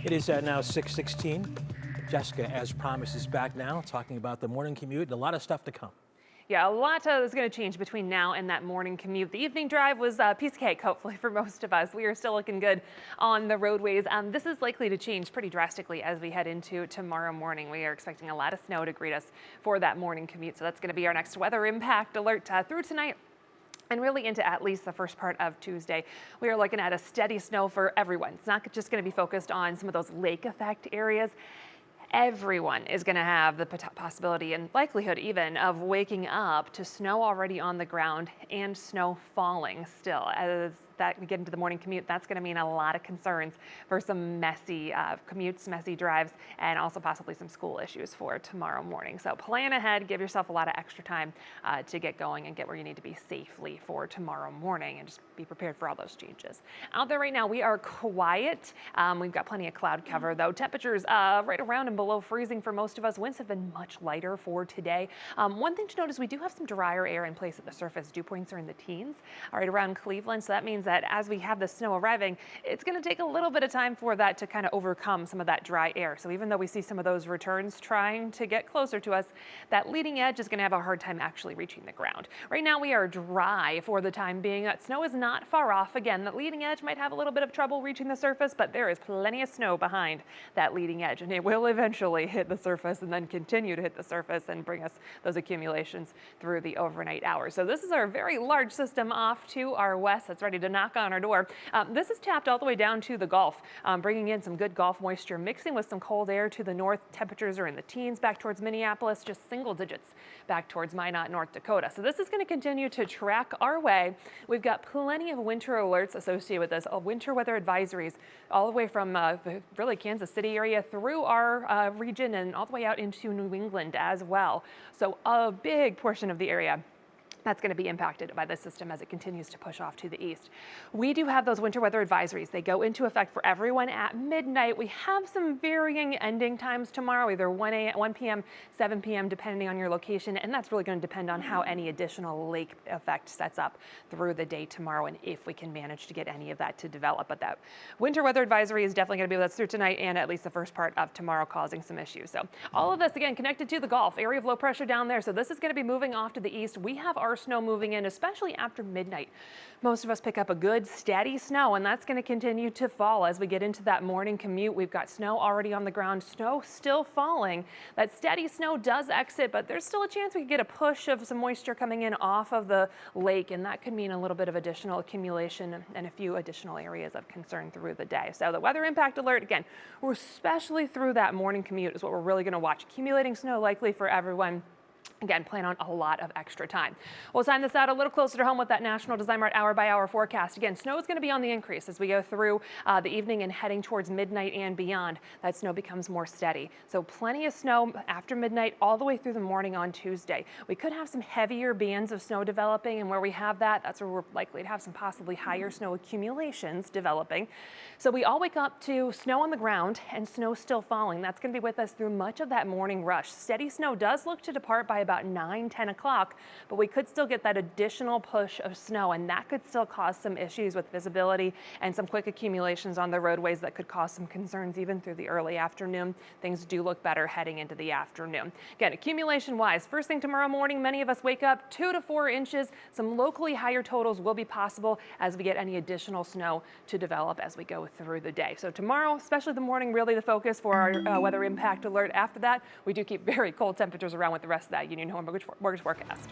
It is now 6:16. Jessica, as promised, is back now talking about the morning commute and a lot of stuff to come. Yeah, a lot is going to change between now and that morning commute. The evening drive was a piece of cake, hopefully, for most of us. We are still looking good on the roadways. This is likely to change pretty drastically as we head into tomorrow morning. We are expecting a lot of snow to greet us for that morning commute. So that's going to be our next weather impact alert through tonight and really into at least the first part of Tuesday. We are looking at a steady snow for everyone. It's not just going to be focused on some of those lake effect areas. Everyone is going to have the possibility and likelihood even of waking up to snow already on the ground and snow falling still. As we get into the morning commute, that's going to mean a lot of concerns for some messy commutes, messy drives, and also possibly some school issues for tomorrow morning. So plan ahead, give yourself a lot of extra time to get going and get where you need to be safely for tomorrow morning, and just be prepared for all those changes. Out there right now, we are quiet. We've got plenty of cloud cover though. Temperatures right around and below freezing for most of us. Winds have been much lighter for today. One thing to note is we do have some drier air in place at the surface. Dew points are in the teens right around Cleveland. So that means that as we have the snow arriving, it's going to take a little bit of time for that to kind of overcome some of that dry air. So even though we see some of those returns trying to get closer to us, that leading edge is going to have a hard time actually reaching the ground. Right now we are dry for the time being. That snow is not far off. Again, the leading edge might have a little bit of trouble reaching the surface, but there is plenty of snow behind that leading edge, and it will eventually hit the surface and then continue to hit the surface and bring us those accumulations through the overnight hours. So this is our very large system off to our west that's ready to knock on our door. This is tapped all the way down to the Gulf, bringing in some good Gulf moisture, mixing with some cold air to the north. Temperatures are in the teens back towards Minneapolis, just single digits back towards Minot, North Dakota. So this is going to continue to track our way. We've got plenty of winter alerts associated with this, winter weather advisories, all the way from really Kansas City area through our region and all the way out into New England as well. So a big portion of the area that's going to be impacted by this system as it continues to push off to the east. We do have those winter weather advisories. They go into effect for everyone at midnight. We have some varying ending times tomorrow, either 1 p.m., 7 p.m., depending on your location. And that's really going to depend on how any additional lake effect sets up through the day tomorrow and if we can manage to get any of that to develop. But that winter weather advisory is definitely going to be with us through tonight and at least the first part of tomorrow, causing some issues. So all of this, again, connected to the Gulf, area of low pressure down there. So this is going to be moving off to the east. We have our snow moving in, especially after midnight. Most of us pick up a good steady snow, and that's going to continue to fall as we get into that morning commute. We've got snow already on the ground, snow still falling. That steady snow does exit, but there's still a chance we could get a push of some moisture coming in off of the lake, and that could mean a little bit of additional accumulation and a few additional areas of concern through the day. So the weather impact alert, again, we're especially through that morning commute is what we're really going to watch. Accumulating snow likely for everyone. Again, plan on a lot of extra time. We'll time this out a little closer to home with that National Design Mart hour-by-hour forecast. Again, snow is going to be on the increase as we go through the evening and heading towards midnight and beyond. That snow becomes more steady. So plenty of snow after midnight all the way through the morning on Tuesday. We could have some heavier bands of snow developing, and where we have that, that's where we're likely to have some possibly higher snow accumulations developing. So we all wake up to snow on the ground and snow still falling. That's going to be with us through much of that morning rush. Steady snow does look to depart by about 9-10 o'clock, but we could still get that additional push of snow, and that could still cause some issues with visibility and some quick accumulations on the roadways that could cause some concerns even through the early afternoon. Things do look better heading into the afternoon. Again, accumulation wise, first thing tomorrow morning, many of us wake up 2 to 4 inches. Some locally higher totals will be possible as we get any additional snow to develop as we go through the day. So tomorrow, especially the morning, really the focus for our weather impact alert. After that, we do keep very cold temperatures around with the rest of that Union Home mortgage forecast.